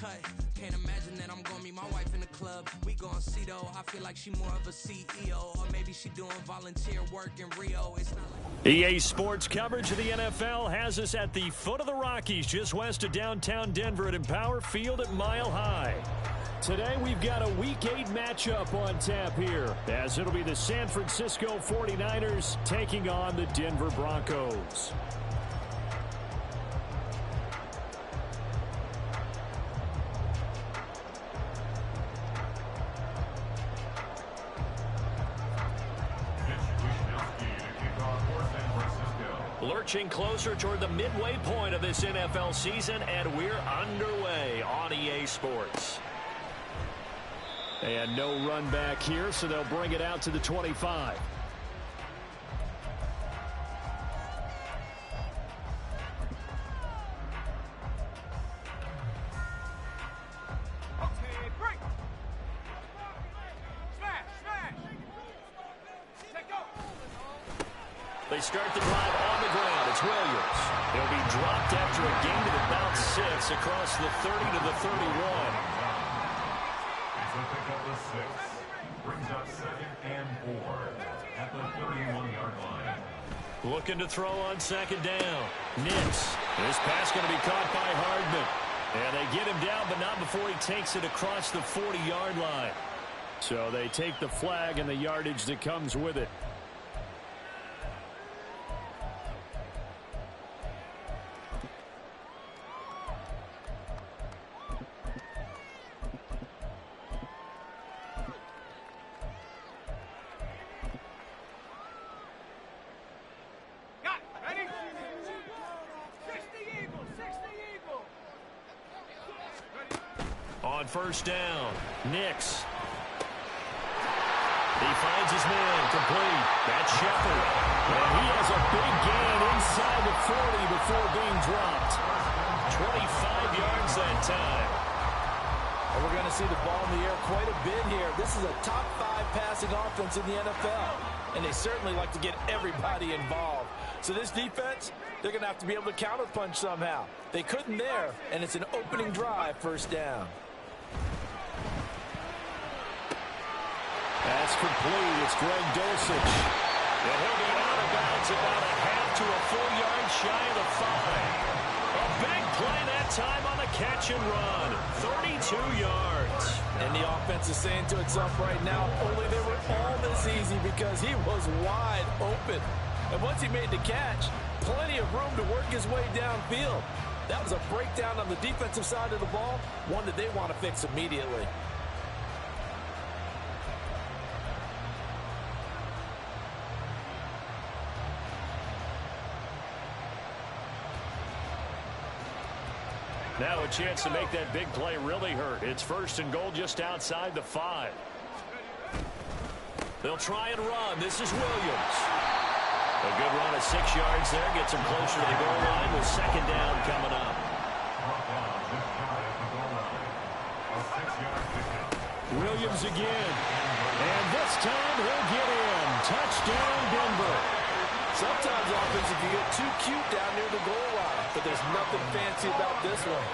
cut. Can't imagine that I'm gonna meet my wife in the club. We gon' see though. I feel like she more of a CEO, or maybe she doing volunteer work in Rio. It's not like EA Sports coverage of the NFL has us at the foot of the Rockies, just west of downtown Denver at Empower Field at Mile High. Today we've got a Week 8 matchup on tap here, as it'll be the San Francisco 49ers taking on the Denver Broncos. Lurching closer toward the midway point of this NFL season, and we're underway on EA Sports. And no run back here, so they'll bring it out to the 25. They start the drive on the ground. It's Williams. He'll be dropped after a gain of about 6 across the 30 to the 31. He'll pick up the 6. Brings up 2nd and 4 at the 31-yard line. Looking to throw on 2nd down. Nix. This pass going to be caught by Hardman. And they get him down, but not before he takes it across the 40-yard line. So they take the flag and the yardage that comes with it. On 1st down, Nix. He finds his man complete. That's Shepard. And he has a big gain inside the 40 before being dropped. 25 yards that time. And we're going to see the ball in the air quite a bit here. This is a top 5 passing offense in the NFL. And they certainly like to get everybody involved. So this defense, they're going to have to be able to counterpunch somehow. They couldn't there, and it's an opening drive, 1st down. That's complete. It's Greg Dulcich. And he'll be out of bounds about a half to a full yard shy of the 5. A big play that time on the catch and run. 32 yards. And the offense is saying to itself right now, only they were all this easy because he was wide open. And once he made the catch, plenty of room to work his way downfield. That was a breakdown on the defensive side of the ball, one that they want to fix immediately. Now a chance to make that big play really hurt. It's 1st and goal just outside the 5. They'll try and run. This is Williams. A good run of 6 yards there. Gets him closer to the goal line with 2nd down coming up. Williams again. And this time he'll get in. Touchdown, Denver. Sometimes offense, if you get too cute down near the goal line, but there's nothing fancy about this one.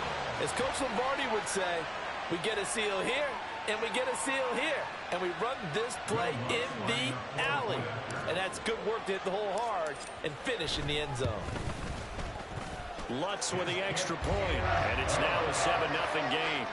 As Coach Lombardi would say, we get a seal here, and we get a seal here, and we run this play in the alley. And that's good work to hit the hole hard and finish in the end zone. Lutz with the extra point, and it's now a 7-0 game.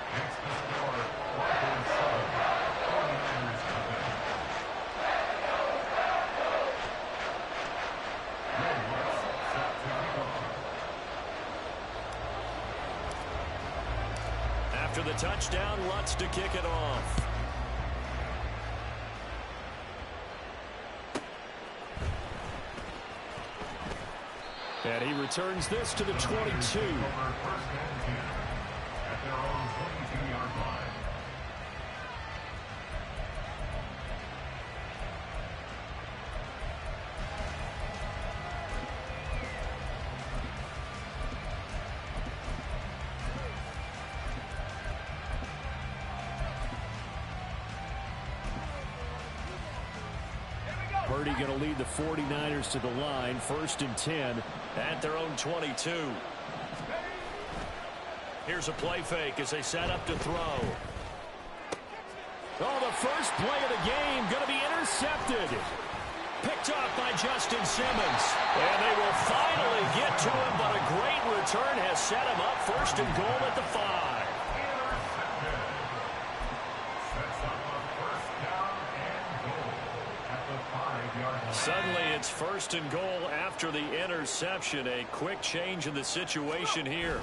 After the touchdown, Lutz to kick it off. And he returns this to the 22. Purdy going to lead the 49ers to the line. 1st and 10 at their own 22. Here's Here's a play fake as they set up to throw. Oh, the first play of the game going to be intercepted. Picked up by Justin Simmons. And they will finally get to him, but a great return has set him up first and goal at the 5. Suddenly it's first and goal after the interception. A quick change in the situation here.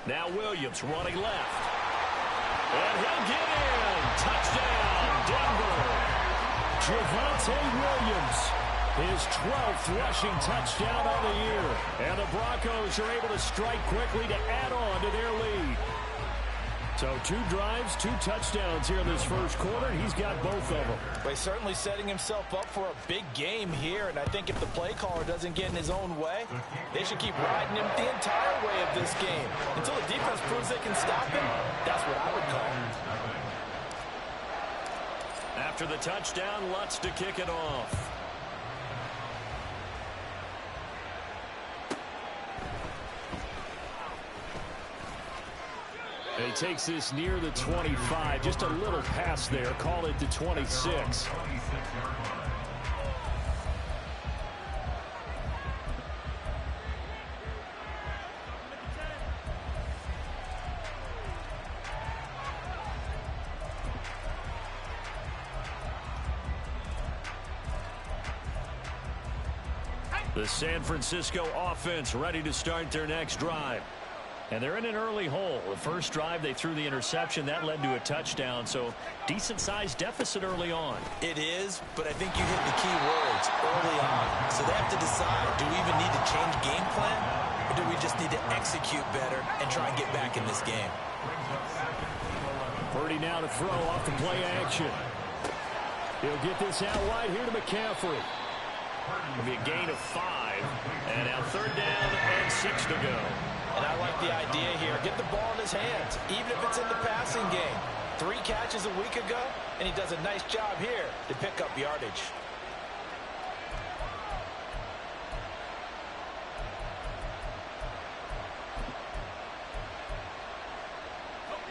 Now Williams running left. And he'll get in. Touchdown, Denver. Javonte Williams, his 12th rushing touchdown of the year. And the Broncos are able to strike quickly to add on to their lead. So 2 drives, 2 touchdowns here in this first quarter. He's got both of them. He's certainly setting himself up for a big game here. And I think if the play caller doesn't get in his own way, they should keep riding him the entire way of this game. Until the defense proves they can stop him, that's what I would call him. After the touchdown, Lutz to kick it off. And he takes this near the 25. Just a little pass there. Call it the 26. The San Francisco offense ready to start their next drive. And they're in an early hole. The first drive, they threw the interception. That led to a touchdown. So decent-sized deficit early on. It is, but I think you hit the key words early on. So they have to decide, do we even need to change game plan? Or do we just need to execute better and try and get back in this game? Purdy now to throw off the play action. He'll get this out wide here to McCaffrey. It'll be a gain of 5. And now 3rd down and 6 to go. And I like the idea here. Get the ball in his hands, even if it's in the passing game. 3 catches a week ago, and he does a nice job here to pick up yardage.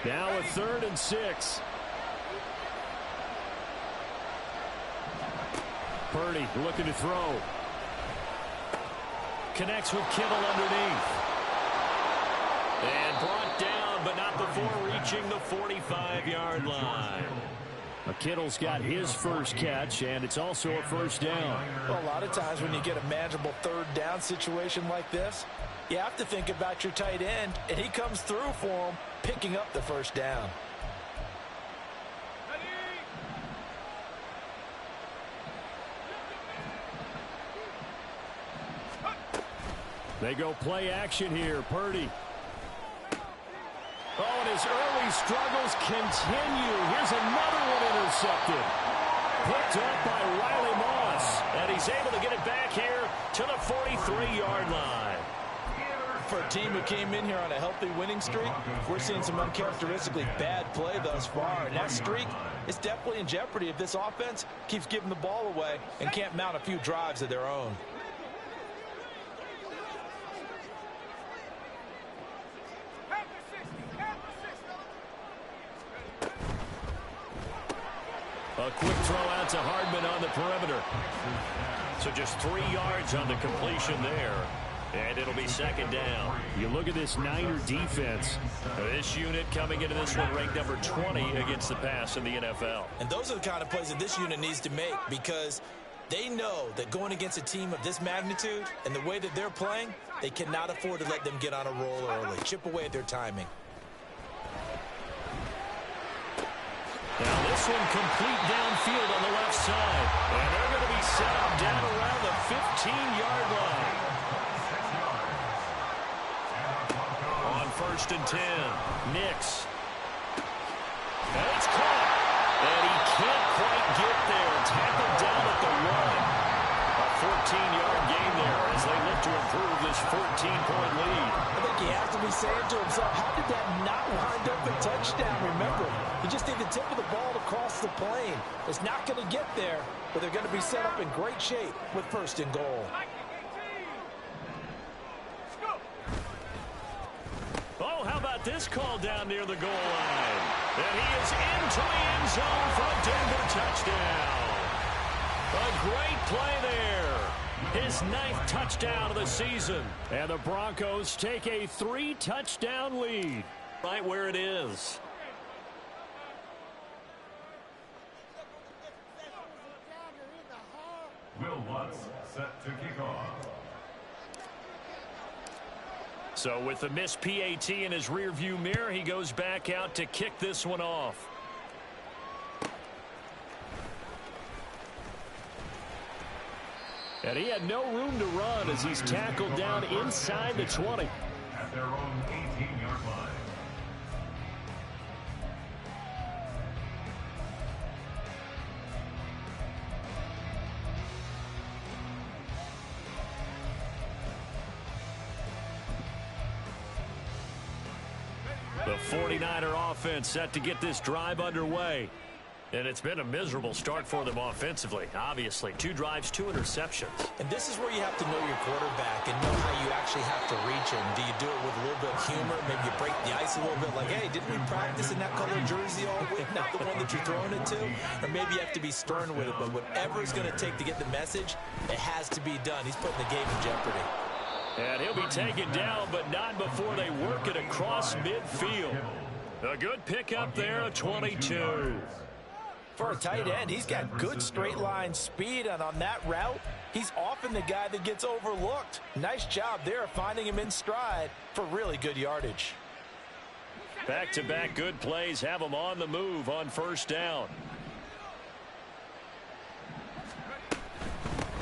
Now a 3rd and 6. Purdy looking to throw. Connects with Kittle underneath. And brought down, but not before reaching the 45-yard line. Kittle's got his first catch, and it's also a first down. Well, a lot of times when you get a manageable 3rd down situation like this, you have to think about your tight end, and he comes through for him, picking up the first down. They go play action here. Purdy. Oh, and his early struggles continue. Here's another one intercepted. Picked up by Riley Moss. And he's able to get it back here to the 43-yard line. For a team who came in here on a healthy winning streak, we're seeing some uncharacteristically bad play thus far. And that streak is definitely in jeopardy if this offense keeps giving the ball away and can't mount a few drives of their own. A quick throw out to Hardman on the perimeter. So just 3 yards on the completion there. And it'll be 2nd down. You look at this Niner defense. This unit coming into this one ranked number 20 against the pass in the NFL. And those are the kind of plays that this unit needs to make, because they know that going against a team of this magnitude and the way that they're playing, they cannot afford to let them get on a roll early. Chip away at their timing. Now this one complete downfield on the left side. And they're going to be set up down around the 15-yard line. On 1st and 10, Nix. And it's caught. And he can't quite get there. Tackled down at the 1. A 14-yard gain there as they look to improve this 14-point lead. I think he has to be saying to himself, how did that not wind up a touchdown? Remember, you just need the tip of the ball to cross the plane. It's not going to get there, but they're going to be set up in great shape with 1st and goal. Oh, how about about this call down near the goal line? And he is into the end zone for a Denver touchdown. A great play there. His 9th touchdown of the season. And the Broncos take a 3-touchdown lead. Right where it is. Will Lutz set to kick off. So with the missed PAT in his rearview mirror, he goes back out to kick this one off. And he had no room to run as he's tackled down inside the 20. At their own 18-yard line. The 49er offense set to get this drive underway. And it's been a miserable start for them offensively. Obviously, 2 drives, 2 interceptions. And this is where you have to know your quarterback and know how you actually have to reach him. Do you do it with a little bit of humor? Maybe you break the ice a little bit like, hey, didn't we practice in that color jersey all week? Not the one that you're throwing it to? Or maybe you have to be stern with it. But whatever it's going to take to get the message, it has to be done. He's putting the game in jeopardy. And he'll be taken down, but not before they work it across midfield. A good pickup there, a 22. For a tight end, he's got good straight line speed, and on that route, he's often the guy that gets overlooked. Nice job there finding him in stride for really good yardage. Back-to-back good plays have him on the move on first down.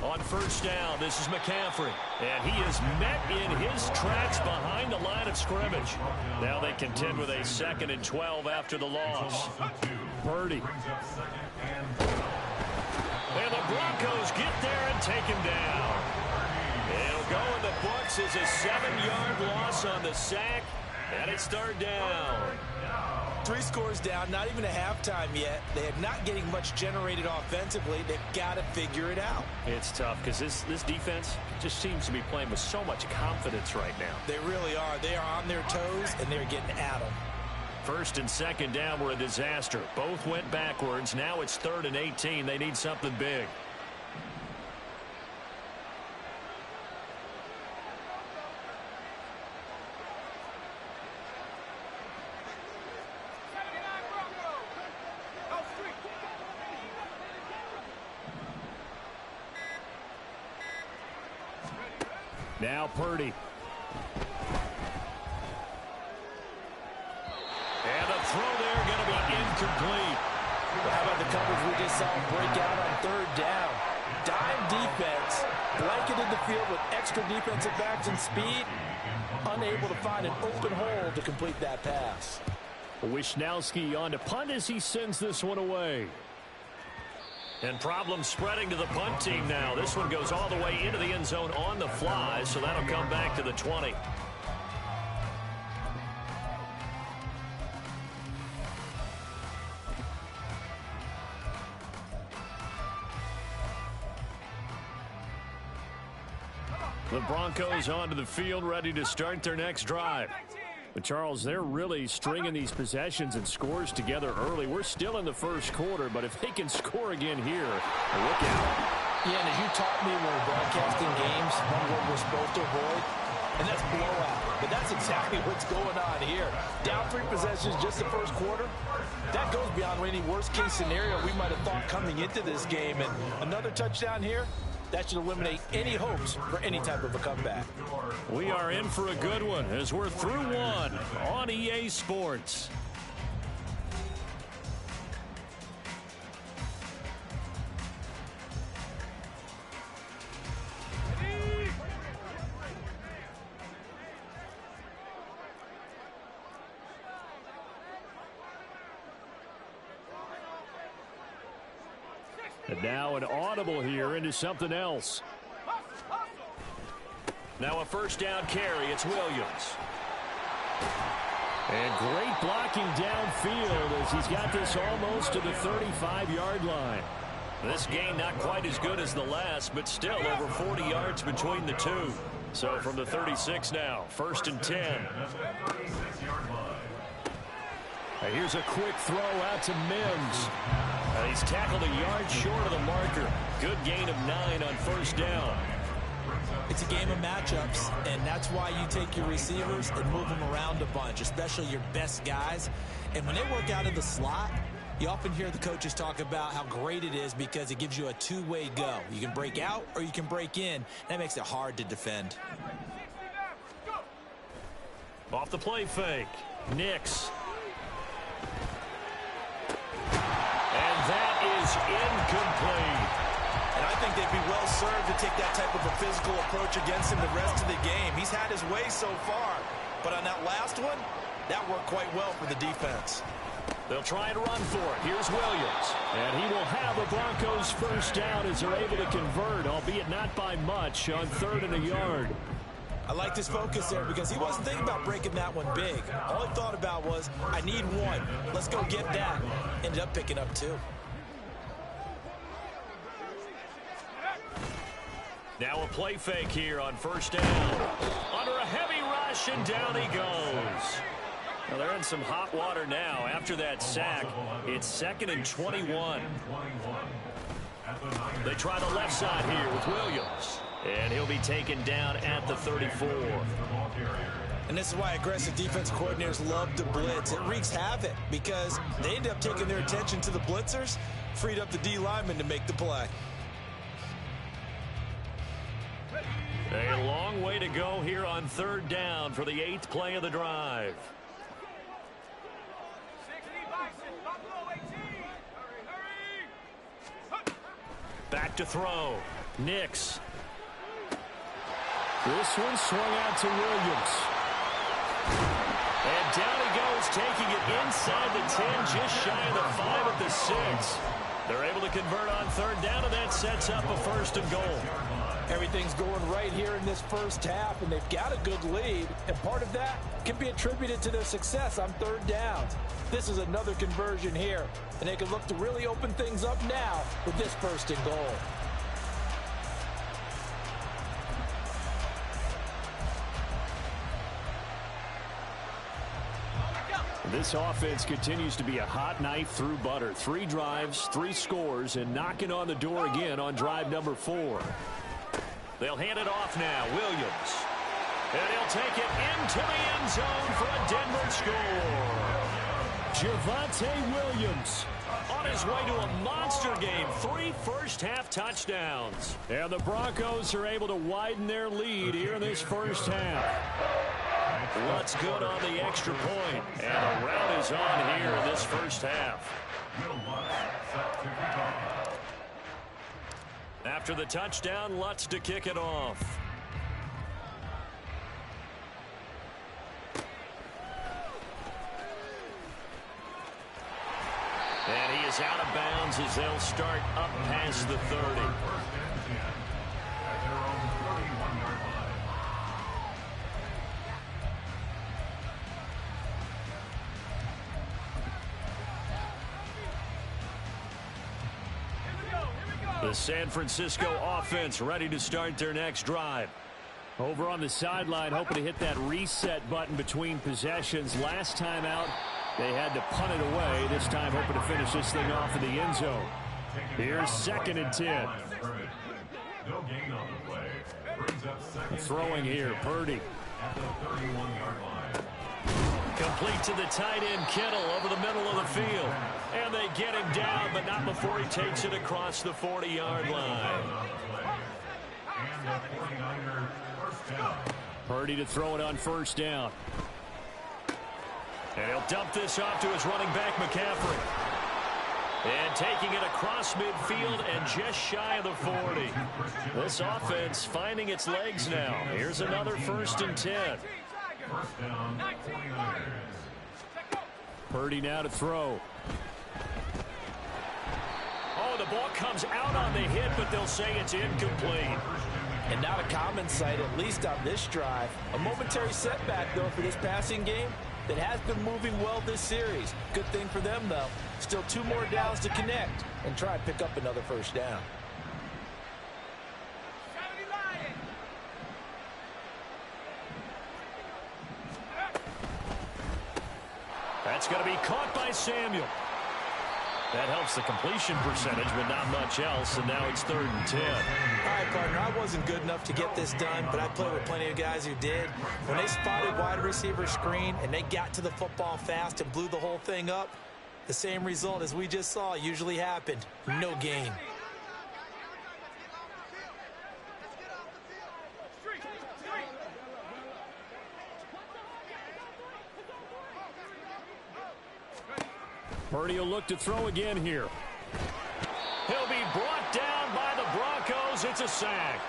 On first down, this is McCaffrey. And he is met in his tracks behind the line of scrimmage. Now they contend with a 2nd and 12 after the loss. Purdy. And the Broncos get there and take him down. It'll go in the books as a 7-yard loss on the sack. And it's 3rd down. 3 scores down, not even a halftime yet. They are not getting much generated offensively. They've got to figure it out. It's tough because this defense just seems to be playing with so much confidence right now. They really are. They are on their toes, and they're getting at them. 1st and 2nd down were a disaster. Both went backwards. Now it's 3rd and 18. They need something big. Now Purdy. And the throw there going to be incomplete. How about the coverage we just saw break out on 3rd down? Dime defense, blanketed the field with extra defensive backs and speed, unable to find an open hole to complete that pass. Wishnowski on to punt as he sends this one away. And problems spreading to the punt team now. This one goes all the way into the end zone on the fly, so that'll come back to the 20. The Broncos onto the field, ready to start their next drive. But, Charles, they're really stringing these possessions and scores together early. We're still in the first quarter, but if they can score again here, look out. Yeah, and as you taught me when we're broadcasting games, one word we're supposed to avoid, and that's blowout. But that's exactly what's going on here. Down 3 possessions just the first quarter. That goes beyond any worst-case scenario we might have thought coming into this game. And another touchdown here, that should eliminate any hopes for any type of a comeback. We are in for a good one as we're through one on EA Sports. And now an audible here into something else. Now a first down carry. It's Williams. And great blocking downfield as he's got this almost to the 35-yard line. This gain not quite as good as the last, but still over 40 yards between the two. So from the 36 now, 1st and 10. Here's a quick throw out to Mims. He's tackled a yard short of the marker. Good gain of 9 on first down. It's a game of matchups, and that's why you take your receivers and move them around a bunch, especially your best guys. And when they work out of the slot, you often hear the coaches talk about how great it is because it gives you a two-way go. You can break out or you can break in. That makes it hard to defend. Off the play fake. Nix. And that is incomplete. And I think they'd be well served to take that type of a physical approach against him the rest of the game. He's had his way so far, but on that last one, that worked quite well for the defense. They'll try and run for it. Here's Williams. And he will have the Broncos first down as they're able to convert, albeit not by much, on 3rd and a yard. I liked his focus there because he wasn't thinking about breaking that one big. All he thought about was, I need one. Let's go get that. Ended up picking up 2. Now a play fake here on first down. Under a heavy rush, and down he goes. Well, they're in some hot water now. After that sack, it's 2nd and 21. They try the left side here with Williams. And he'll be taken down at the 34. And this is why aggressive defense coordinators love to blitz. It wreaks havoc because they end up taking their attention to the blitzers, freed up the D lineman to make the play. A long way to go here on 3rd down for the 8th play of the drive. Back to throw. Nix. This one swung out to Williams. And down he goes, taking it inside the 10, just shy of the 5 at the 6. They're able to convert on 3rd down, and that sets up a 1st and goal. Everything's going right here in this first half, and they've got a good lead, and part of that can be attributed to their success on 3rd downs. This is another conversion here, and they can look to really open things up now with this 1st and goal. This offense continues to be a hot knife through butter. 3 drives, 3 scores, and knocking on the door again on drive number 4. They'll hand it off now. Williams. And he'll take it into the end zone for a Denver score. Javonte Williams on his way to a monster game. 3 first-half touchdowns. And the Broncos are able to widen their lead here in this first half. What's good on the extra point? And a rout is on here in this first half. After the touchdown, Lutz to kick it off. And he is out of bounds as they'll start up past the 30. The San Francisco offense ready to start their next drive. Over on the sideline, hoping to hit that reset button between possessions. Last time out, they had to punt it away. This time, hoping to finish this thing off in the end zone. Here's 2nd and 10. Throwing here, Purdy. Complete to the tight end, Kittle, over the middle of the field. And they get him down, but not before he takes it across the 40-yard line. Purdy to throw it on first down. And he'll dump this off to his running back, McCaffrey. And taking it across midfield and just shy of the 40. This offense finding its legs now. Here's another 1st and 10. Purdy now to throw. Oh, the ball comes out on the hit, but they'll say it's incomplete. And not a common sight, at least on this drive. A momentary setback, though, for this passing game that has been moving well this series. Good thing for them, though. Still 2 more downs to connect and try and pick up another 1st down. That's going to be caught by Samuel. That helps the completion percentage, but not much else, and now it's 3rd and 10. All right, partner, I wasn't good enough to get this done, but I played with plenty of guys who did. When they spotted wide receiver screen and they got to the football fast and blew the whole thing up, the same result as we just saw usually happened. No gain. Purdy will look to throw again here. He'll be brought down by the Broncos. It's a sack.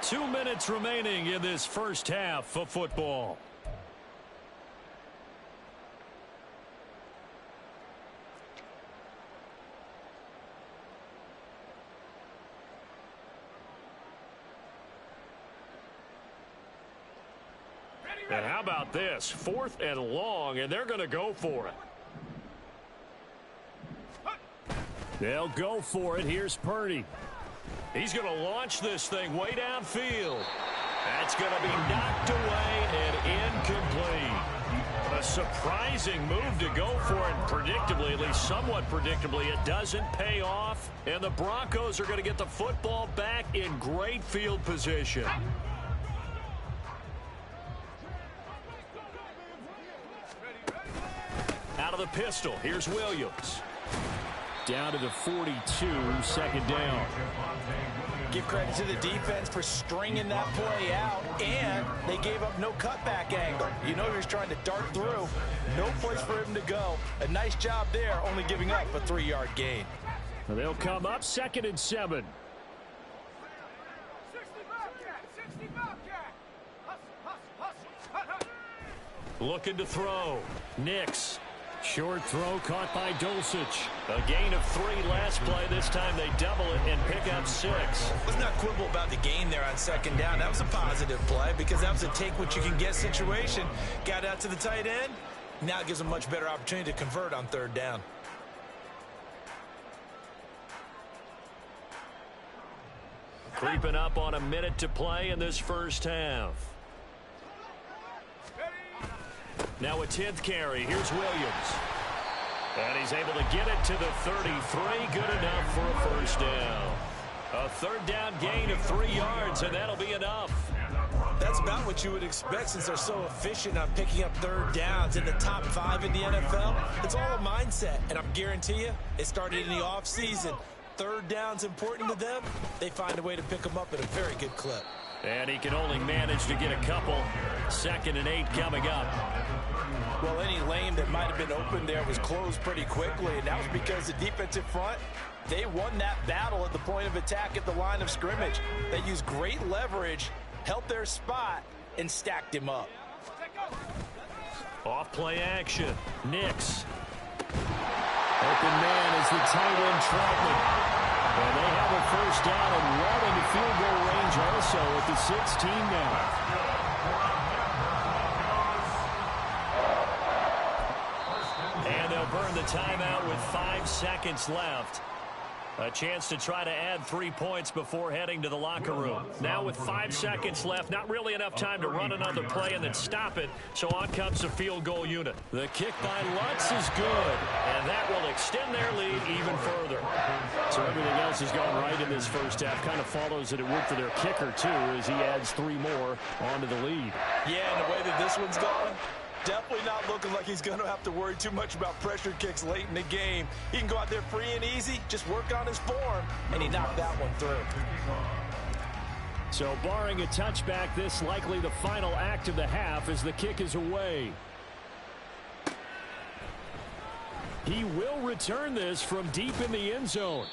2 minutes remaining in this first half of football. And how about this? 4th and long, and they're going to go for it. They'll go for it. Here's Purdy. He's going to launch this thing way downfield. That's going to be knocked away and incomplete. A surprising move to go for it. Predictably, at least somewhat predictably, it doesn't pay off. And the Broncos are going to get the football back in great field position. Out of the pistol, here's Williams. Down to the 42, 2nd down. Give credit to the defense for stringing that play out, and they gave up no cutback angle. You know he was trying to dart through. No place for him to go. A nice job there, only giving up a 3-yard gain. They'll come up 2nd and 7. Looking to throw. Nix. Short throw caught by Dulcich. A gain of 3 last play. This time they double it and pick up 6. Let's not quibble about the gain there on 2nd down. That was a positive play because that was a take-what-you-can-get situation. Got out to the tight end. Now it gives them much better opportunity to convert on 3rd down. Creeping up on a minute to play in this first half. Now a 10th carry. Here's Williams. And he's able to get it to the 33. Good enough for a first down. A 3rd down gain of 3 yards, and that'll be enough. That's about what you would expect since they're so efficient on picking up 3rd downs in the top 5 in the NFL. It's all a mindset, and I guarantee you it started in the offseason. 3rd down's important to them. They find a way to pick them up at a very good clip. And he can only manage to get a couple. 2nd and 8 coming up. Well, any lane that might have been open there was closed pretty quickly, and that was because the defensive front, they won that battle at the point of attack at the line of scrimmage. They used great leverage, held their spot, and stacked him up. Off play action. Nix. Open man is the tight end Troutman. And they have a first down and right into field goal range also at the 16 now. And they'll burn the timeout with 5 seconds left. A chance to try to add 3 points before heading to the locker room. Now with 5 seconds left, not really enough time to run another play and then stop it. So on comes the field goal unit. The kick by Lutz is good, and that will extend their lead even further. So everything else has gone right in this first half. Kind of follows that it would for their kicker, too, as he adds 3 more onto the lead. Yeah, and the way that this one's going, definitely not looking like he's going to have to worry too much about pressure kicks late in the game. He can go out there free and easy, just work on his form, and he knocked that one through. So barring a touchback, this likely the final act of the half as the kick is away. He will return this from deep in the end zone.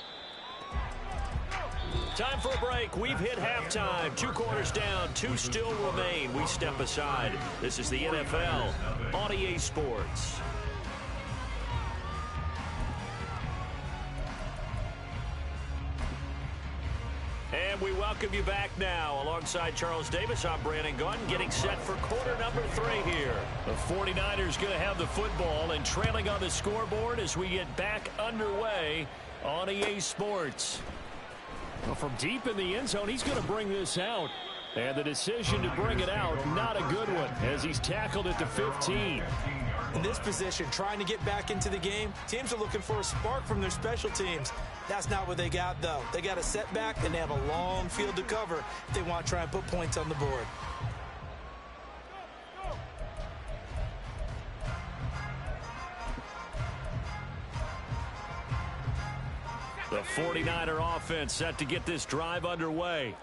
Time for a break. We've hit halftime. 2 quarters down. 2 still remain. We step aside. This is the NFL on EA Sports. And we welcome you back now. Alongside Charles Davis, I'm Brandon Gunn, getting set for quarter number 3 here. The 49ers going to have the football and trailing on the scoreboard as we get back underway on EA Sports. Well, from deep in the end zone, he's going to bring this out. And the decision to bring it out, not a good one, as he's tackled at the 15. In this position, trying to get back into the game, teams are looking for a spark from their special teams. That's not what they got, though. They got a setback, and they have a long field to cover if they want to try and put points on the board. The 49er offense set to get this drive underway.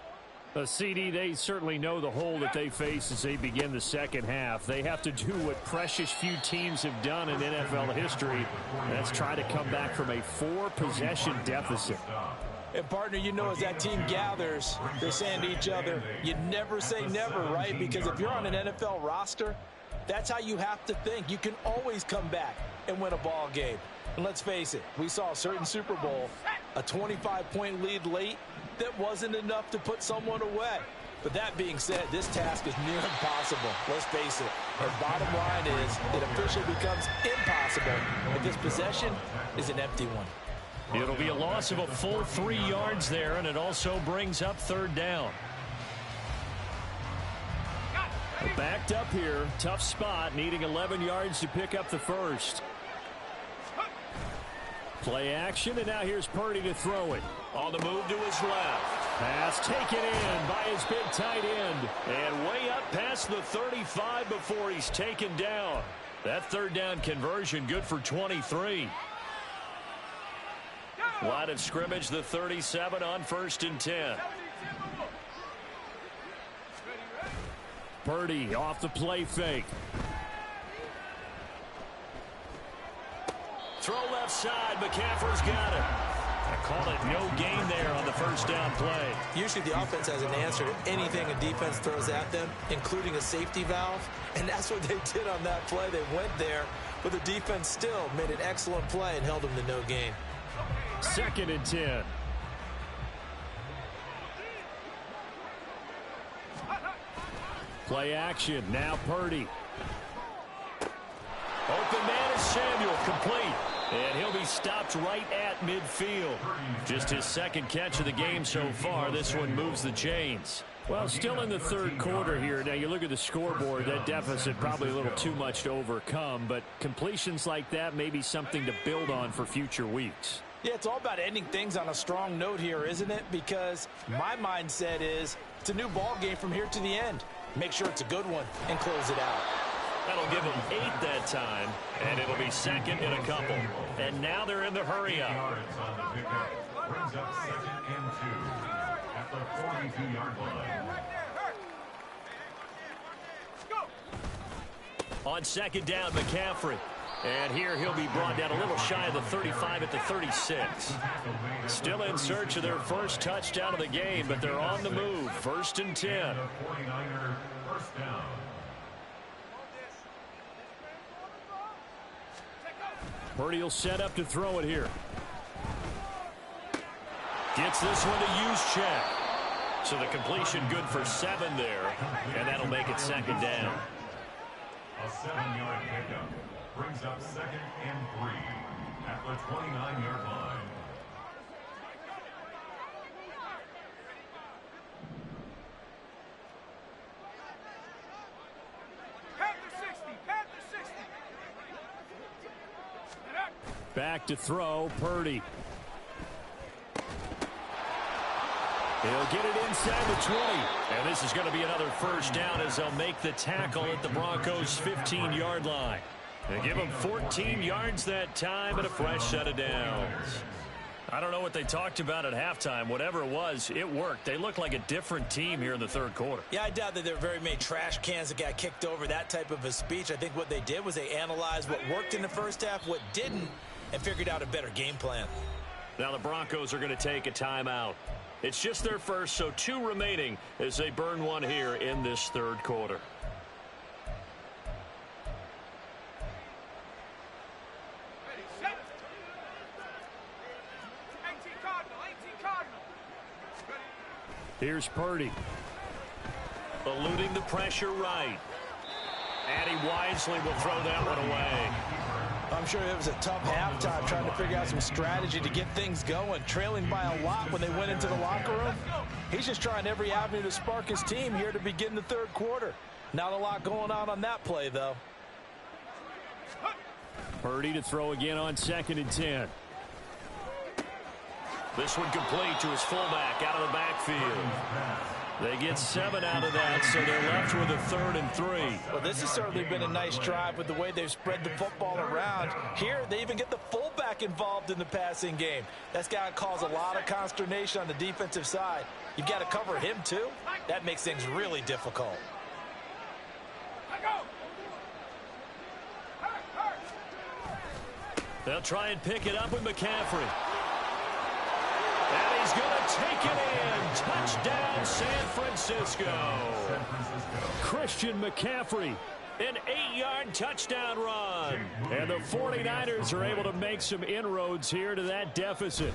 CD, they certainly know the hole that they face as they begin the second half. They have to do what precious few teams have done in NFL history. That's try to come back from a 4-possession deficit. And, partner, you know, as that team gathers, they're saying to each other, you never say never, right? Because if you're on an NFL roster, that's how you have to think. You can always come back and win a ball game. And let's face it, we saw a certain Super Bowl, a 25-point lead late, that wasn't enough to put someone away. But that being said, this task is near impossible. Let's face it. And bottom line is, it officially becomes impossible if this possession is an empty one. It'll be a loss of a full 3 yards there, and it also brings up third down. Backed up here, tough spot, needing 11 yards to pick up the first. Play action, and now here's Purdy to throw it. On the move to his left. Pass taken in by his big tight end. And way up past the 35 before he's taken down. That third down conversion good for 23. Line of scrimmage, the 37 on 1st and 10. Purdy off the play fake. Throw left side. McCaffrey's got it. I call it no gain there on the first down play. Usually the offense has an answer to anything a defense throws at them, including a safety valve. And that's what they did on that play. They went there, but the defense still made an excellent play and held them to no gain. 2nd and 10. Play action. Now Purdy. Open man is Samuel, complete. And he'll be stopped right at midfield. Just his 2nd catch of the game so far. This one moves the chains. Well, still in the 3rd quarter here. Now, you look at the scoreboard, that deficit probably a little too much to overcome. But completions like that may be something to build on for future weeks. Yeah, it's all about ending things on a strong note here, isn't it? Because my mindset is it's a new ball game from here to the end. Make sure it's a good one and close it out. That'll give them 8 that time, and it'll be 2nd and a couple. And now they're in the hurry up. Yards on the pickup brings up 2nd and 2 at the 42-yard line. On 2nd down, McCaffrey. And here he'll be brought down a little shy of the 35 at the 36. Still in search of their first touchdown of the game, but they're on the move. 1st and 10. The 49er first down. Purdy will set up to throw it here. Gets this one to Juszczyk. So the completion good for 7 there, and that'll make it 2nd down. A 7-yard pickup brings up 2nd and 3 at the 29-yard line. Back to throw, Purdy. He'll get it inside the 20. And this is going to be another first down as they'll make the tackle at the Broncos' 15-yard line. They give them 14 yards that time and a fresh set of downs. I don't know what they talked about at halftime. Whatever it was, it worked. They look like a different team here in the 3rd quarter. Yeah, I doubt that there were very many trash cans that got kicked over, that type of a speech. I think what they did was they analyzed what worked in the first half, what didn't, and figured out a better game plan. Now the Broncos are going to take a timeout. It's just their first, so 2 remaining as they burn one here in this 3rd quarter. Here's Purdy. Eluding the pressure right. And he wisely will throw that one away. I'm sure it was a tough halftime trying to figure out some strategy to get things going. Trailing by a lot when they went into the locker room. He's just trying every avenue to spark his team here to begin the 3rd quarter. Not a lot going on that play, though. Purdy to throw again on 2nd and 10. This one complete to his fullback out of the backfield. They get 7 out of that, so they're left with a 3rd and 3. Well, this has certainly been a nice drive with the way they've spread the football around. Here, they even get the fullback involved in the passing game. That's got to cause a lot of consternation on the defensive side. You've got to cover him, too. That makes things really difficult. They'll try and pick it up with McCaffrey. And he's going to take it in. Touchdown, San Francisco. Christian McCaffrey, an 8-yard touchdown run. And the 49ers are able to make some inroads here to that deficit.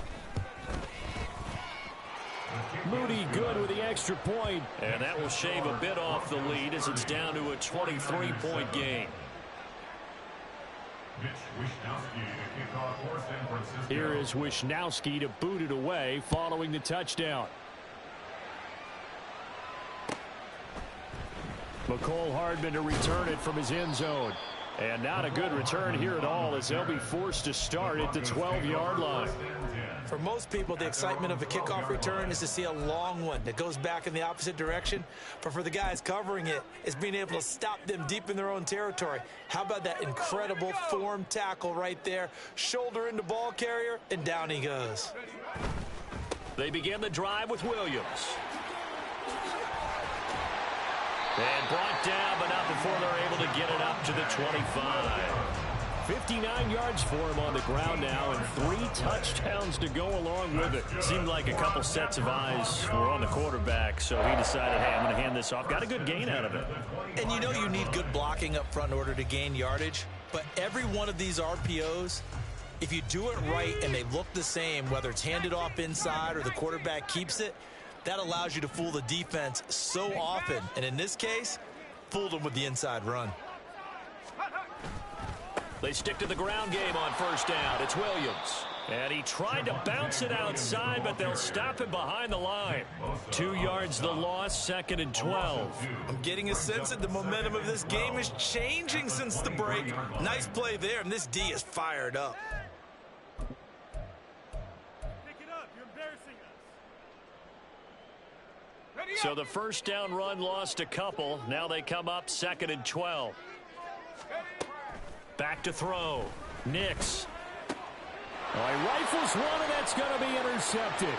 Moody good with the extra point. And that will shave a bit off the lead as it's down to a 23-point game. Here is Wishnowski to boot it away following the touchdown. McCole Hardman to return it from his end zone. And not a good return here at all as they'll be forced to start at the 12-yard line. For most people, the excitement of a kickoff return is to see a long one that goes back in the opposite direction. But for the guys covering it, it's being able to stop them deep in their own territory. How about that incredible form tackle right there? Shoulder into ball carrier, and down he goes. They begin the drive with Williams. And brought down, but not before they're able to get it up to the 25. 59 yards for him on the ground now, and 3 touchdowns to go along with it. Seemed like a couple sets of eyes were on the quarterback, so he decided, hey, I'm going to hand this off. Got a good gain out of it. And you know you need good blocking up front in order to gain yardage, but every one of these RPOs, if you do it right and they look the same, whether it's handed off inside or the quarterback keeps it, that allows you to fool the defense so often. And in this case, fooled them with the inside run. They stick to the ground game on first down. It's Williams. And he tried to bounce it outside, but they'll stop him behind the line. 2 yards the loss, 2nd and 12. I'm getting a sense that the momentum of this game is changing since the break. Nice play there, and this D is fired up. So the first down run lost a couple. Now they come up 2nd and 12. Back to throw. Nix. Well, he rifles one, and that's going to be intercepted.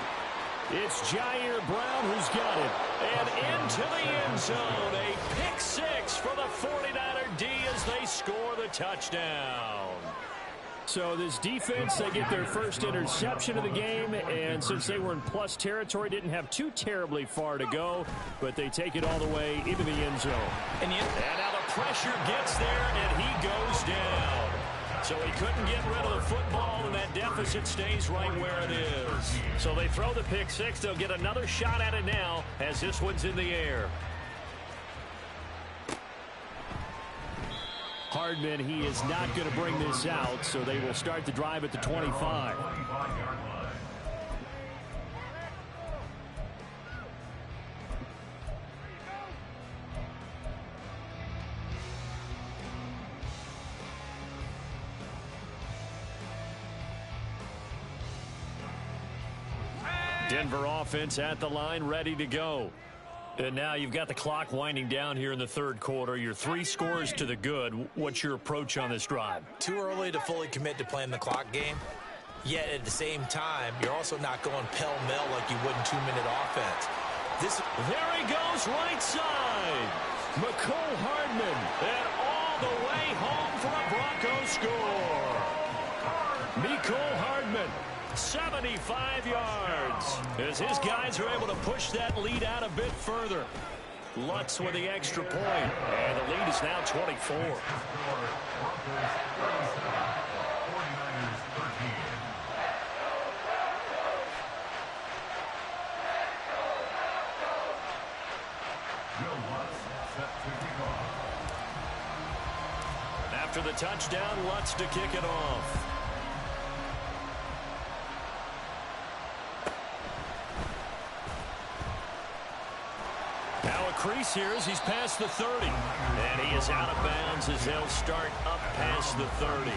It's Jair Brown who's got it. And into the end zone. A pick 6 for the 49er D as they score the touchdown. So this defense, they get their first interception of the game, and since they were in plus territory, didn't have too terribly far to go, but they take it all the way into the end zone. And now the pressure gets there, and he goes down. So he couldn't get rid of the football, and that deficit stays right where it is. So they throw the pick 6. They'll get another shot at it now as this one's in the air. Hardman, he is not going to bring this out, so they will start the drive at the 25. Denver offense at the line, ready to go. And now you've got the clock winding down here in the third quarter. You're 3 scores to the good. What's your approach on this drive? Too early to fully commit to playing the clock game. Yet at the same time, you're also not going pell-mell like you would in 2-minute offense. There he goes, right side. McCole Hardman, and all the way home for a Broncos score. McCole Hardman, 75 yards, as his guys are able to push that lead out a bit further. Lutz with the extra point, and the lead is now 24. After the touchdown, Lutz to kick it off. crease here as he's past the 30. And he is out of bounds as they'll start up past the 30.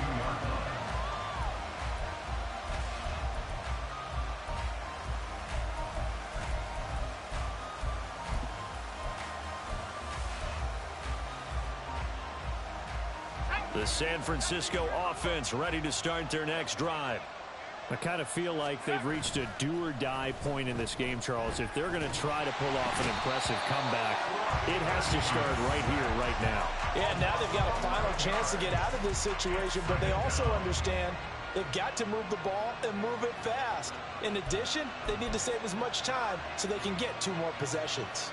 The San Francisco offense ready to start their next drive. I kind of feel like they've reached a do-or-die point in this game, Charles. If they're going to try to pull off an impressive comeback, it has to start right here, right now. Yeah, now they've got a final chance to get out of this situation, but they also understand they've got to move the ball and move it fast. In addition, they need to save as much time so they can get 2 more possessions.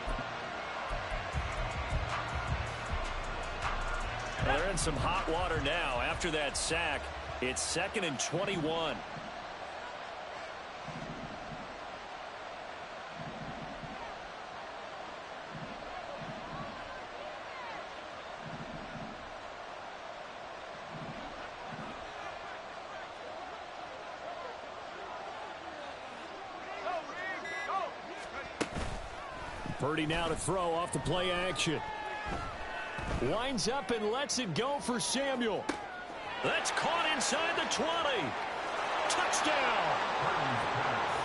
Well, they're in some hot water now. After that sack, it's 2nd and 21. Purdy now to throw off the play action. Winds up and lets it go for Samuel. That's caught inside the 20. Touchdown.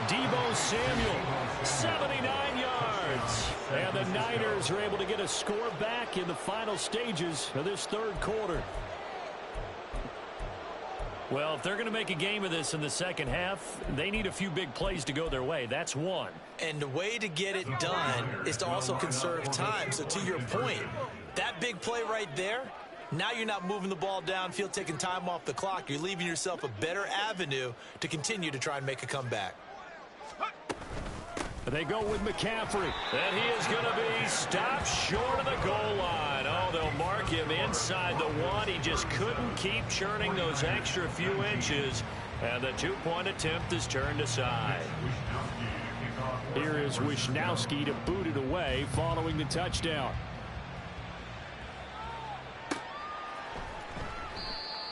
Deebo Samuel, 79 yards. And the Niners are able to get a score back in the final stages of this 3rd quarter. Well, if they're going to make a game of this in the second half, they need a few big plays to go their way. That's one. And the way to get it done is to also conserve time. So to your point, that big play right there, now you're not moving the ball downfield, taking time off the clock. You're leaving yourself a better avenue to continue to try and make a comeback. They go with McCaffrey, and he is going to be stopped short of the goal line. Oh, they'll mark him inside the 1. He just couldn't keep churning those extra few inches, and the 2-point attempt is turned aside. Here is Wisnowski to boot it away following the touchdown.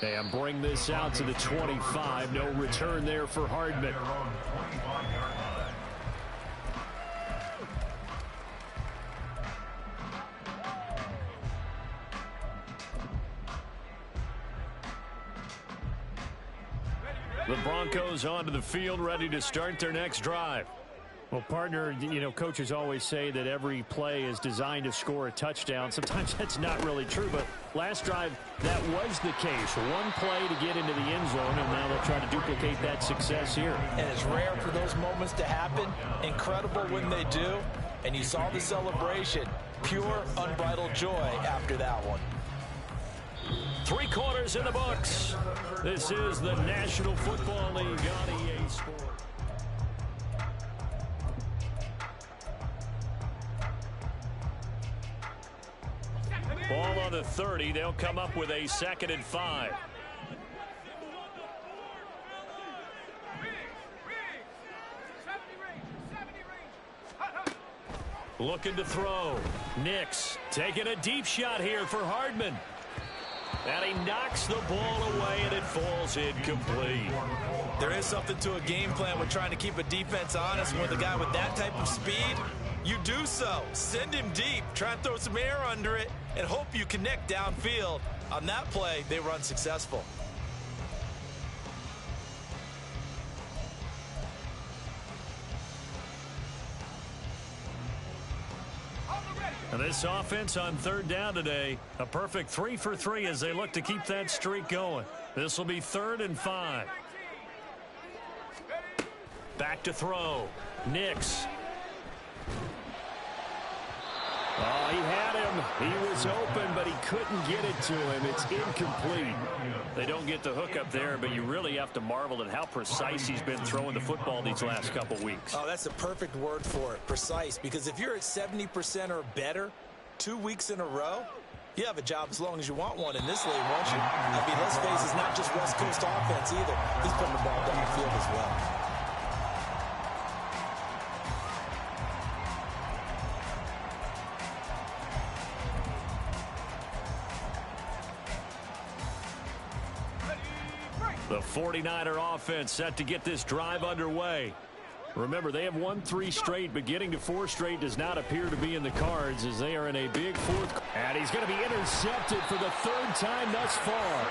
And bring this out to the 25. No return there for Hardman. The Broncos onto the field, ready to start their next drive. Well, partner, you know, coaches always say that every play is designed to score a touchdown. Sometimes that's not really true, but last drive, that was the case. One play to get into the end zone, and now they'll try to duplicate that success here. And it's rare for those moments to happen. Incredible when they do. And you saw the celebration. Pure, unbridled joy after that one. 3 quarters in the books. This is the National Football League on EA Sports. Ball on the 30. They'll come up with a 2nd and 5. Looking to throw. Nix taking a deep shot here for Hardman. And he knocks the ball away, and it falls incomplete. There is something to a game plan with trying to keep a defense honest. With a guy with that type of speed, you do so. Send him deep, try and throw some air under it, and hope you connect downfield. On that play, they were unsuccessful. And this offense on 3rd down today, a perfect 3 for 3 as they look to keep that streak going. This will be 3rd and 5. Back to throw. Nix. Oh, he had him. He was open, but he couldn't get it to him. It's incomplete. They don't get the hook up there, but you really have to marvel at how precise he's been throwing the football these last couple weeks. Oh, that's the perfect word for it, precise. Because if you're at 70% or better 2 weeks in a row, you have a job as long as you want one in this league, won't you? I mean, let's face it, it's not just West Coast offense either. He's putting the ball downfield as well. The 49er offense set to get this drive underway. Remember, they have won 3 straight, but getting to 4 straight does not appear to be in the cards as they are in a big fourth. And he's going to be intercepted for the 3rd time thus far.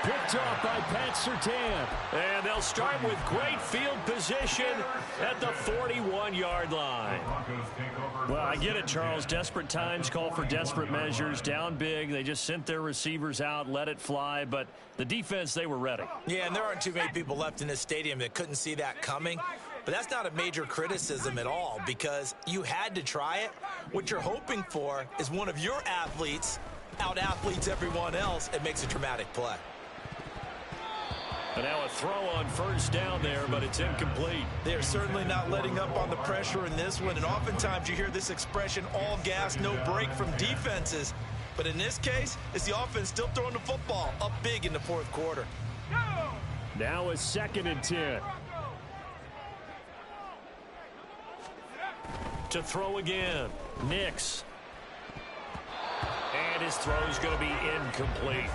Picked off by Pat Surtain. And they'll start with great field position at the 41-yard line. Well, I get it, Charles. Desperate times call for desperate measures. Down big. They just sent their receivers out, let it fly. But the defense, they were ready. Yeah, and there aren't too many people left in this stadium that couldn't see that coming. But that's not a major criticism at all because you had to try it. What you're hoping for is one of your athletes out-athletes everyone else and makes a dramatic play. And now a throw on 1st down there, but it's incomplete. They're certainly not letting up on the pressure in this one, and oftentimes you hear this expression, all gas, no break from defenses. But in this case, it's the offense still throwing the football up big in the 4th quarter. Now a 2nd and 10. To throw again, Nix. And his throw's going to be incomplete.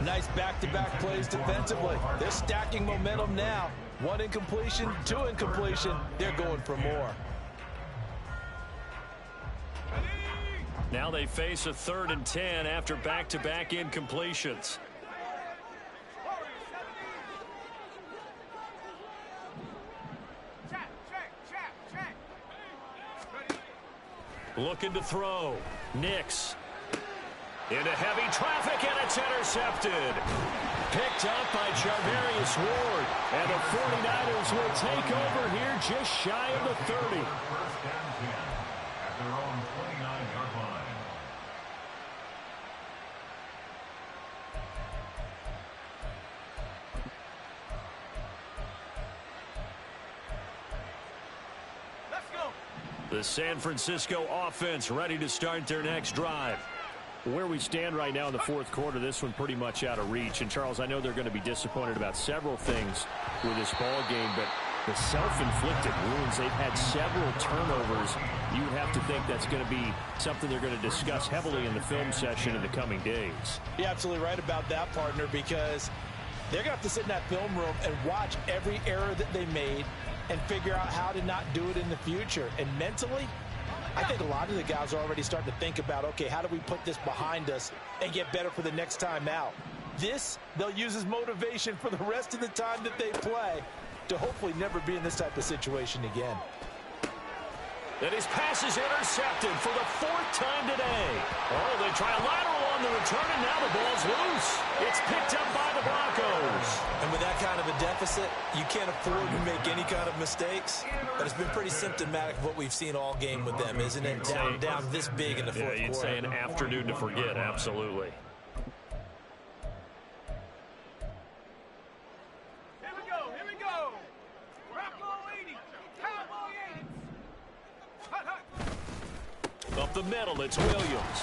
Nice back-to-back plays defensively. They're stacking momentum now. 1 incompletion, 2 incompletion. They're going for more. Now they face a 3rd and 10 after back-to-back incompletions. Looking to throw. Nix. Into heavy traffic, and it's intercepted. Picked up by Charvarius Ward. And the 49ers will take over here just shy of the 30. 1st and 10 at their own 29-yard line. The San Francisco offense ready to start their next drive. Where we stand right now in the 4th quarter, this one pretty much out of reach. And, Charles, I know they're going to be disappointed about several things with this ball game, but the self-inflicted wounds, they've had several turnovers. You would have to think that's going to be something they're going to discuss heavily in the film session in the coming days. You're absolutely right about that, partner, because they're going to have to sit in that film room and watch every error that they made and figure out how to not do it in the future. And mentally, I think a lot of the guys are already starting to think about, okay, how do we put this behind us and get better for the next time out? This, they'll use as motivation for the rest of the time that they play to hopefully never be in this type of situation again. And his pass is intercepted for the 4th time today. Oh, they try a lateral on the return, and now the ball's loose. It's picked up by the Broncos. And with that kind of a deficit, you can't afford to make any kind of mistakes. But it's been pretty symptomatic of what we've seen all game with them, isn't it? Down this big in the 4th quarter. Yeah, you'd say an afternoon to forget, absolutely. Up the middle, it's Williams.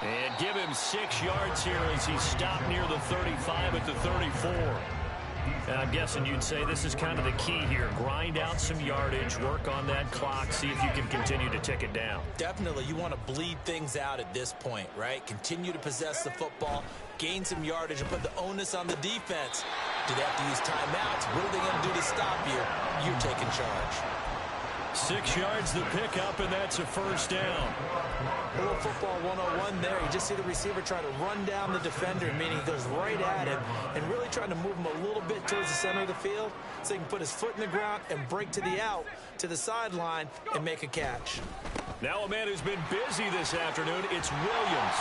And give him 6 yards here as he's stopped near the 35 at the 34. And I'm guessing you'd say this is kind of the key here. Grind out some yardage, work on that clock, see if you can continue to tick it down. Definitely, you want to bleed things out at this point, right? Continue to possess the football, gain some yardage, and put the onus on the defense. Do they have to use timeouts? What are they going to do to stop you? You're taking charge. 6 yards the pickup, and that's a 1st down. A little football 101 there. You just see the receiver try to run down the defender, meaning he goes right at him and really trying to move him a little bit towards the center of the field so he can put his foot in the ground and break to the out, to the sideline, and make a catch. Now a man who's been busy this afternoon, it's Williams.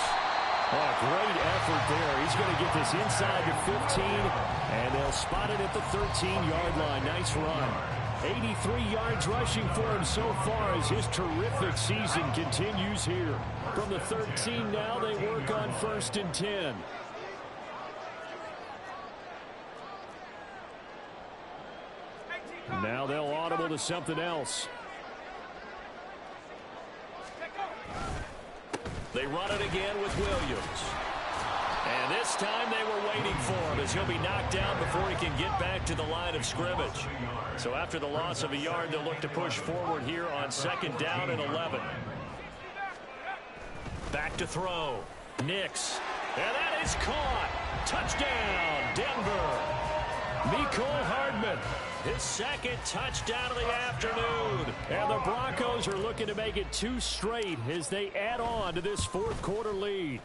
Oh, great effort there. He's going to get this inside the 15, and they'll spot it at the 13-yard line. Nice run. 83 yards rushing for him so far as his terrific season continues here. From the 13 now, they work on 1st and 10. Now they'll audible to something else. They run it again with Williams. And this time they were waiting for him as he'll be knocked down before he can get back to the line of scrimmage. So after the loss of a yard, they'll look to push forward here on 2nd down and 11. Back to throw. Nix. And that is caught. Touchdown, Denver. Mecole Hardman, his second touchdown of the afternoon. And the Broncos are looking to make it 2 straight as they add on to this fourth quarter lead.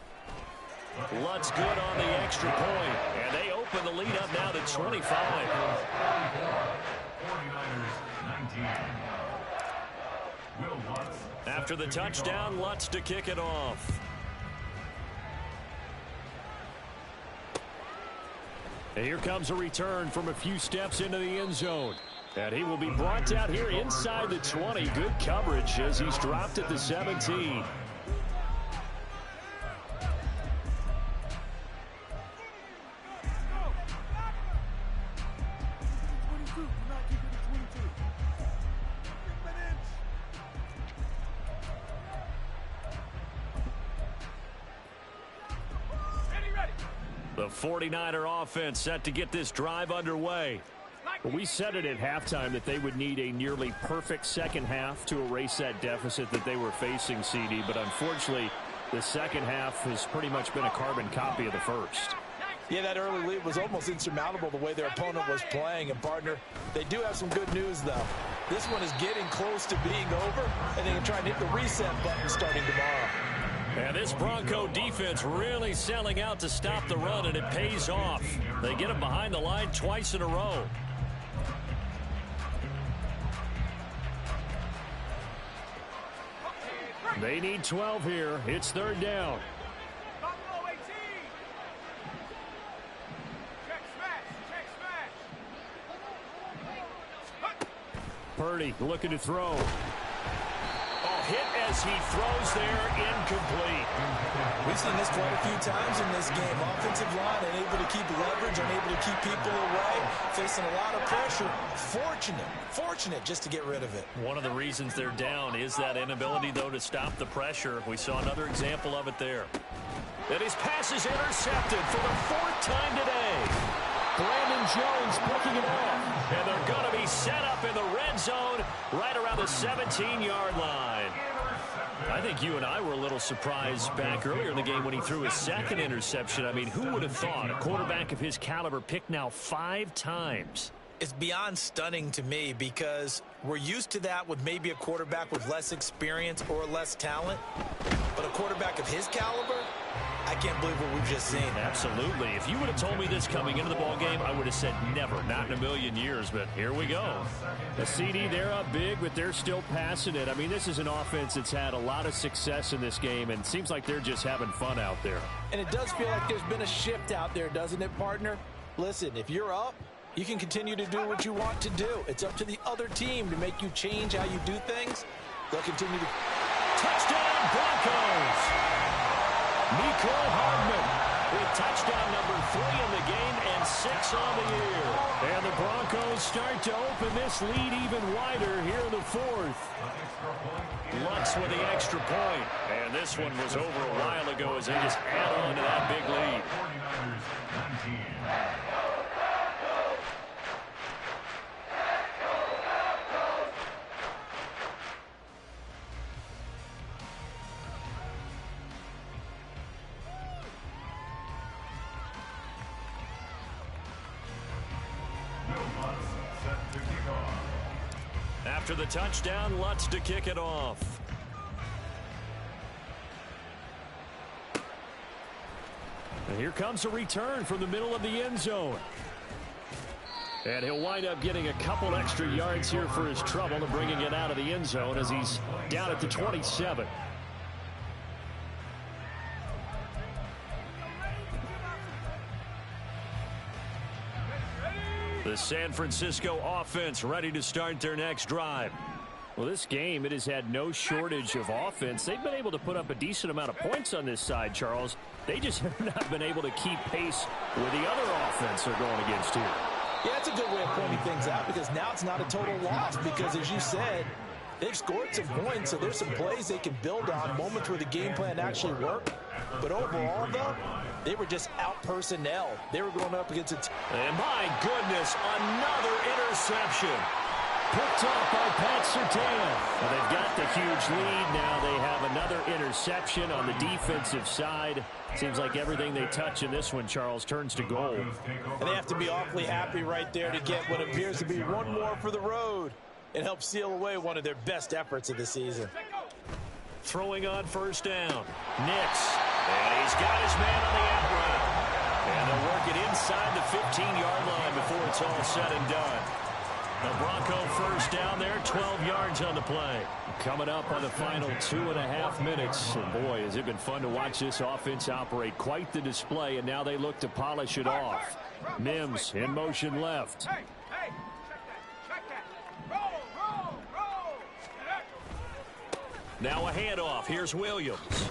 Lutz good on the extra point, and they open the lead up now to 25. 49ers 19. Will Lutz. After the touchdown, Lutz to kick it off. And here comes a return from a few steps into the end zone. And he will be brought out here inside the 20. Good coverage as he's dropped at the 17. The 49er offense set to get this drive underway. We said it at halftime that they would need a nearly perfect second half to erase that deficit that they were facing, CD. But unfortunately, the second half has pretty much been a carbon copy of the first. Yeah, that early lead was almost insurmountable the way their opponent was playing. And, partner, they do have some good news, though. This one is getting close to being over, and they can try and hit the reset button starting tomorrow. And this Bronco defense really selling out to stop the run, and it pays off. They get them behind the line twice in a row. They need 12 here. It's third down. Purdy looking to throw. Hit as he throws there, incomplete. We've seen this quite a few times in this game. Offensive line unable to keep leverage, unable to keep people away, facing a lot of pressure. Fortunate just to get rid of it. One of the reasons they're down is that inability, though, to stop the pressure. We saw another example of it there. And his pass is intercepted for the 4th time today. Brandon Jones picking it off. And they're going to be set up in the red zone right around the 17-yard line. I think you and I were a little surprised back earlier in the game when he threw his second interception. I mean, who would have thought a quarterback of his caliber picked now 5 times? It's beyond stunning to me because we're used to that with maybe a quarterback with less experience or less talent. But a quarterback of his caliber, I can't believe what we've just seen. Absolutely. If you would have told me this coming into the ballgame, I would have said never, not in a million years. But here we go. The CD, they're up big, but they're still passing it. I mean, this is an offense that's had a lot of success in this game, and it seems like they're just having fun out there. And it does feel like there's been a shift out there, doesn't it, partner? Listen, if you're up, you can continue to do what you want to do. It's up to the other team to make you change how you do things. They'll continue to... Touchdown, Broncos! Mecole Hardman with touchdown number 3 in the game and 6 on the year. And the Broncos start to open this lead even wider here in the 4th. Lutz with the extra point. And this one was over a while ago as they just add on to that big lead. 49ers 19. After the touchdown, Lutz to kick it off. And here comes a return from the middle of the end zone. And he'll wind up getting a couple extra yards here for his trouble and bringing it out of the end zone as he's down at the 27. The San Francisco offense ready to start their next drive. Well, this game, it has had no shortage of offense. They've been able to put up a decent amount of points on this side, Charles. They just have not been able to keep pace with the other offense they're going against here. Yeah, that's a good way of pointing things out because now it's not a total loss because, as you said, they've scored some points, so there's some plays they can build on, moments where the game plan actually worked. But overall, though, they were just out-personnel. They were going up against a team. And my goodness, another interception. picked off by Pat Surtain. Well, they've got the huge lead. Now they have another interception on the defensive side. Seems like everything they touch in this one, Charles, turns to goal. And they have to be awfully happy right there to get what appears to be one more for the road. It helps seal away one of their best efforts of the season. Throwing on first down. Nix. And he's got his man on the out route. And they'll work it inside the 15-yard line before it's all said and done. The Bronco first down there, 12 yards on the play. Coming up on the final 2.5 minutes. And boy, has it been fun to watch this offense operate. Quite the display, and now they look to polish it off. Mims in motion left. Now a handoff. Here's Williams.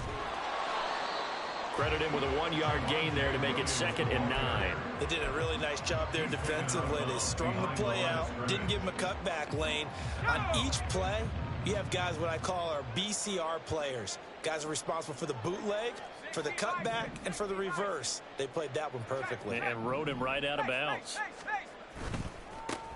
Credit him with a 1-yard gain there to make it 2nd and 9. They did a really nice job there defensively. They strung the play out, didn't give him a cutback lane. On each play, you have guys what I call our BCR players. Guys are responsible for the bootleg, for the cutback, and for the reverse. They played that one perfectly. And rode him right out of bounds.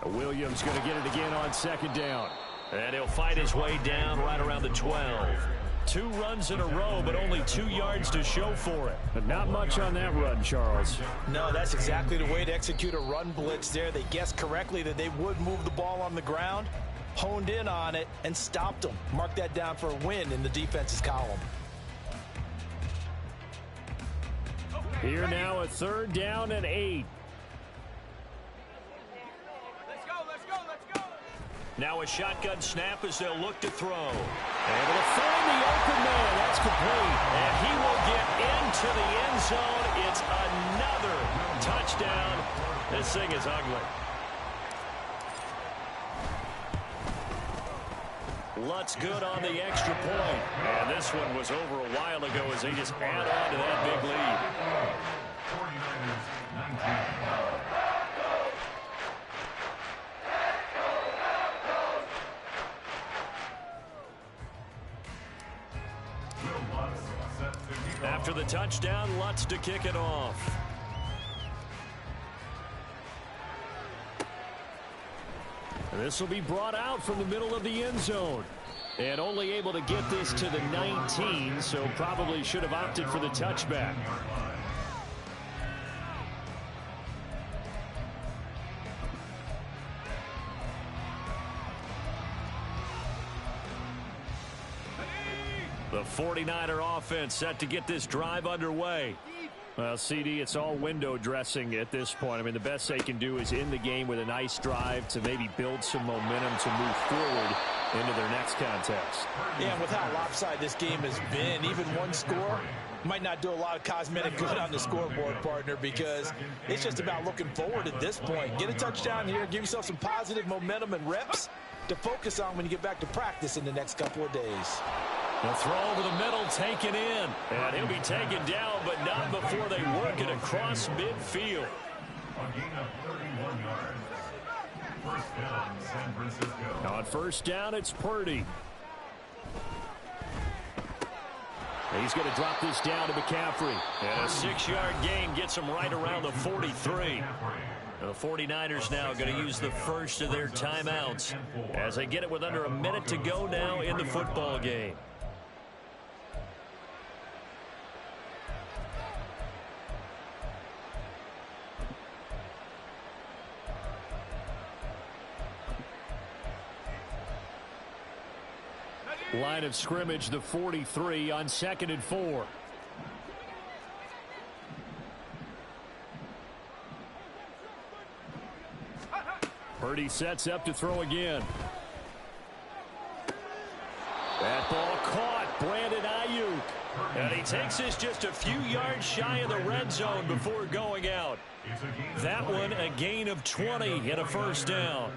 Williams going to get it again on 2nd down. And he'll fight his way down right around the 12. 2 runs in a row, but only 2 yards to show for it. But not much on that run, Charles. No, that's exactly the way to execute a run blitz there. They guessed correctly that they would move the ball on the ground, honed in on it, and stopped them. Mark that down for a win in the defense's column. Here now a 3rd down and 8. Now a shotgun snap as they'll look to throw. Able to find the open man. That's complete. And he will get into the end zone. It's another touchdown. This thing is ugly. Lutz good on the extra point. And this one was over a while ago as they just add on to that big lead. 49ers 19. After the touchdown, Lutz to kick it off. And this will be brought out from the middle of the end zone. And only able to get this to the 19, so probably should have opted for the touchback. The 49er offense set to get this drive underway. Well, CD, it's all window dressing at this point. I mean, the best they can do is end the game with a nice drive to maybe build some momentum to move forward into their next contest. Yeah, and with how lopsided this game has been, even one score might not do a lot of cosmetic good on the scoreboard, partner, because it's just about looking forward at this point. Get a touchdown here, give yourself some positive momentum and reps to focus on when you get back to practice in the next couple of days. The throw over the middle, taken in. And he'll be taken down, but not before they work it across midfield. A gain of 31 yards. First down, San Francisco. On first down, it's Purdy. He's going to drop this down to McCaffrey. And a 6-yard gain gets him right around the 43. The 49ers now going to use the first of their timeouts as they get it with under a minute to go now in the football game. Line of scrimmage, the 43 on 2nd and 4. Purdy sets up to throw again. That ball caught. Brandon Ayuk. And he takes this just a few yards shy of the red zone before going out. That one a gain of 20 and a first down.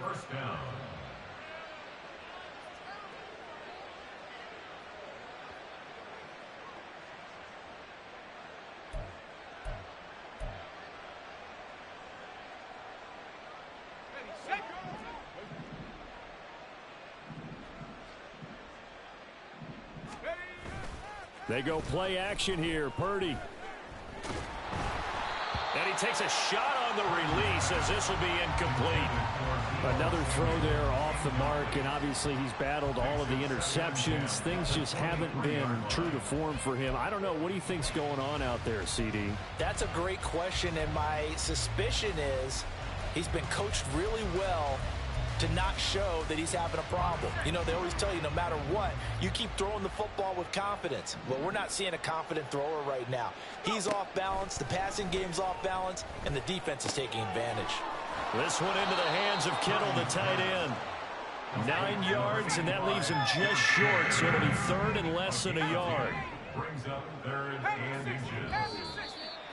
They go play action here. Purdy. And he takes a shot on the release as this will be incomplete. Another throw there off the mark, and obviously he's battled all of the interceptions. Things just haven't been true to form for him. I don't know. What do you think's going on out there, CD? That's a great question, and my suspicion is he's been coached really well to not show that he's having a problem. You know, they always tell you no matter what, you keep throwing the football with confidence. Well, we're not seeing a confident thrower right now. He's off balance, the passing game's off balance, and the defense is taking advantage. This one into the hands of Kittle, the tight end. 9 yards, and that leaves him just short, so it'll be third and less than a yard. Brings up third and inches.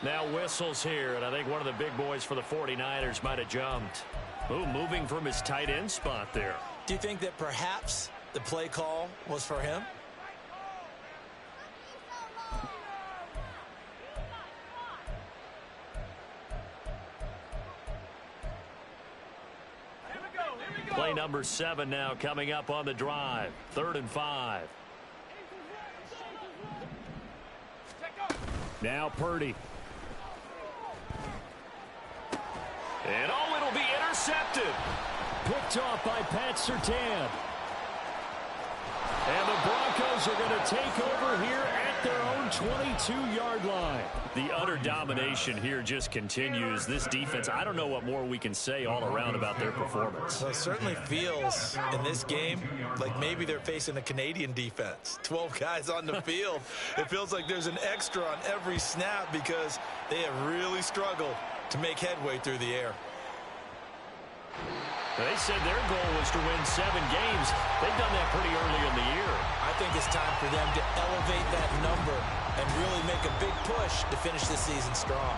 Now whistles here, and I think one of the big boys for the 49ers might have jumped. Ooh, moving from his tight end spot there. Do you think that perhaps the play call was for him? Play number 7 now coming up on the drive. 3rd and 5. Now Purdy. And oh, it'll be intercepted. Picked off by Pat Surtain. And the Broncos are going to take over here at their own 22-yard line. The utter domination here just continues. This defense, I don't know what more we can say all around about their performance. So it certainly feels in this game like maybe they're facing a Canadian defense. 12 guys on the field. It feels like there's an extra on every snap because they have really struggled to make headway through the air. They said their goal was to win 7 games. They've done that pretty early in the year. I think it's time for them to elevate that number and really make a big push to finish this season strong.